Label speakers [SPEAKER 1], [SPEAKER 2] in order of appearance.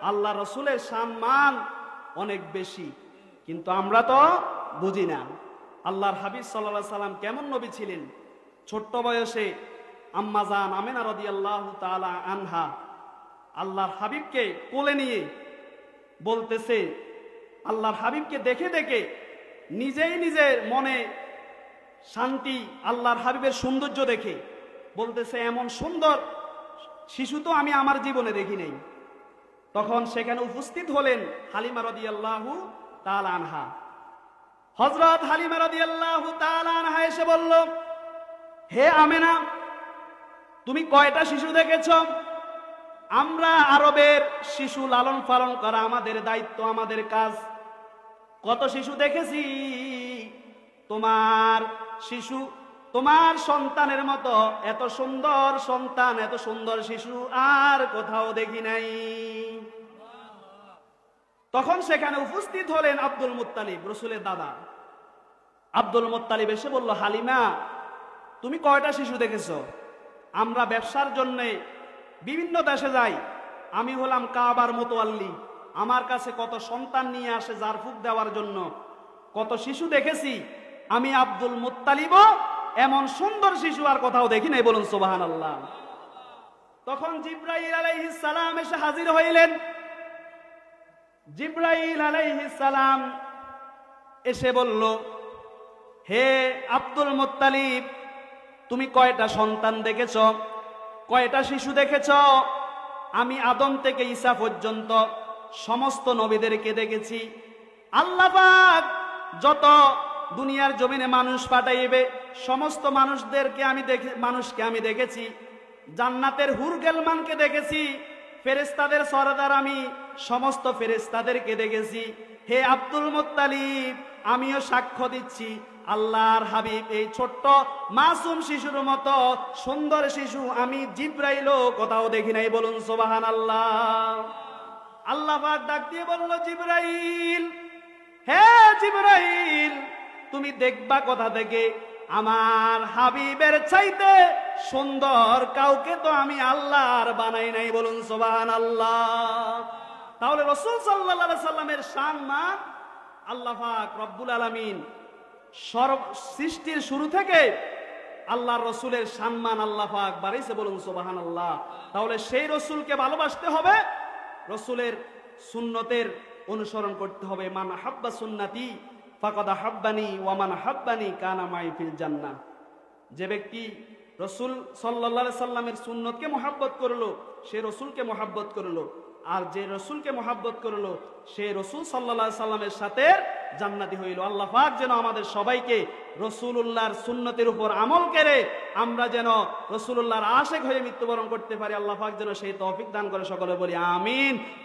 [SPEAKER 1] আল্লাহ রসুলের সম্মান অনেক বেশি, কিন্তু আমরা তো বুঝি না। আল্লাহর হাবিব সাল্লাল্লাহু আলাইহি সাল্লাম কেমন নবী ছিলেন। ছোট্ট বয়সে আম্মা জান আমেনা রাদিয়াল্লাহু তাআলা আনহা আল্লাহর হাবিবকে কোলে নিয়ে বলতেছে, আল্লাহর হাবিবকে দেখে দেখে নিজেই নিজের মনে শান্তি, আল্লাহর হাবিবের সৌন্দর্য দেখে বলতেছে, এমন সুন্দর শিশু তো আমি আমার জীবনে দেখি নাই। তখন সেখানে উপস্থিত হলেন হালিমা রাদিয়াল্লাহু তাআলা আনহা। হযরত হালিমা রাদিয়াল্লাহু তাআলা আনহা এসে বলল, হে আমেনা, তুমি কয়টা শিশু দেখেছো? আমরা আরবের শিশু লালন পালন করা আমাদের দায়িত্ব, আমাদের কাজ। কত শিশু দেখেছি, তোমার শিশু, তোমার সন্তানের মতো এত সুন্দর সন্তান, এত সুন্দর শিশু আর কোথাও দেখি নাই। তখন সেখানে উপস্থিত হলেন আব্দুল মুত্তালিব, রসুলের দাদা। আব্দুল মুত্তালিব এসে বলল, হালিমা, তুমি কয়টা শিশু দেখেছো? আমরা ব্যবসার জন্য বিভিন্ন দেশে যাই, আমি হলাম কাবার মোতোয়াল্লি, আমার কাছে কত সন্তান নিয়ে আসে জারফুক দেওয়ার জন্য, কত শিশু দেখেছি। আমি আব্দুল মুত্তালিবও এমন সুন্দর শিশু আর কোথাও দেখি নাই, বলুন সুবহানাল্লাহ। তখন জিবরাইল আলাইহিস সালাম এসে হাজির হইলেন। জিবরাইল আলাইহিস সালাম এসে বলল, হে আব্দুল মুত্তালিব, তুমি কয়টা সন্তান দেখেছ, কয়টা শিশু দেখেছ? আমি আদম থেকে ঈসা পর্যন্ত সমস্ত নবীদেরকে দেখেছি। আল্লাহ পাক যত দুনিয়ার জমিনে মানুষ পাঠাইবে সমস্ত মানুষকে আমি দেখেছি। জান্নাতের হুর গেলমানকে দেখেছি, ফেরেশতাদের সরদার আমি সমস্ত ফেরেশতাদেরকে দেখেছি। হে আব্দুল মুত্তালিব, আমিও সাক্ষ্য দিচ্ছি, আল্লাহর হাবিব এই ছোট্ট মাসুম শিশুর মতো সুন্দর শিশু আমি জিবরাইলও কোথাও দেখি নাই, বলুন সুবহানাল্লাহ। আল্লাহ পাক ডাক দিয়ে বলল, জিবরাইল, হে জিবরাইল, তুমি দেখবা কোথা থেকে? আমার হাবিবের চাইতে সুন্দর কাউকে তো আমি আল্লাহর বানাই নাই, বলুন সুবহানাল্লাহ। তাহলে রাসূল সাল্লাল্লাহু আলাইহি সাল্লামের সম্মান আল্লাহ পাক রব্বুল আলামিন সৃষ্টির শুরু থেকে আল্লাহর রসুলের সম্মান আল্লাহ পাক বাড়াইছে, বলুন সুবহানাল্লাহ। তাহলে সেই রসুলকে ভালোবাসতে হবে, রসুলের সুন্নতের অনুসরণ করতে হবে। মান হাব্বা সুন্নতি ফাকাদ হাব্বানি ওয়া মান হাব্বানি কানা মাই ফিল জান্নাহ। যে ব্যক্তি রসুল সাল্লাল্লাহু আলাইহি সাল্লামের সুন্নতকে মহব্বত করলো, সে রসুলকে মহব্বত করলো, আর যে রসুলকে মহব্বত করলো সে রসুল সাল্লাল্লাহু আলাইহি সাল্লামের সাথে জান্নাতি হইল। আল্লাহ পাক যেন আমাদের সবাইকে রসুলুল্লাহর সুন্নতের উপর আমল করে আমরা যেন রসুলুল্লাহর আশিক হয়ে মৃত্যুবরণ করতে পারি। আল্লাহ পাক যেন সেই তৌফিক দান করে, সকলে বলি আমিন।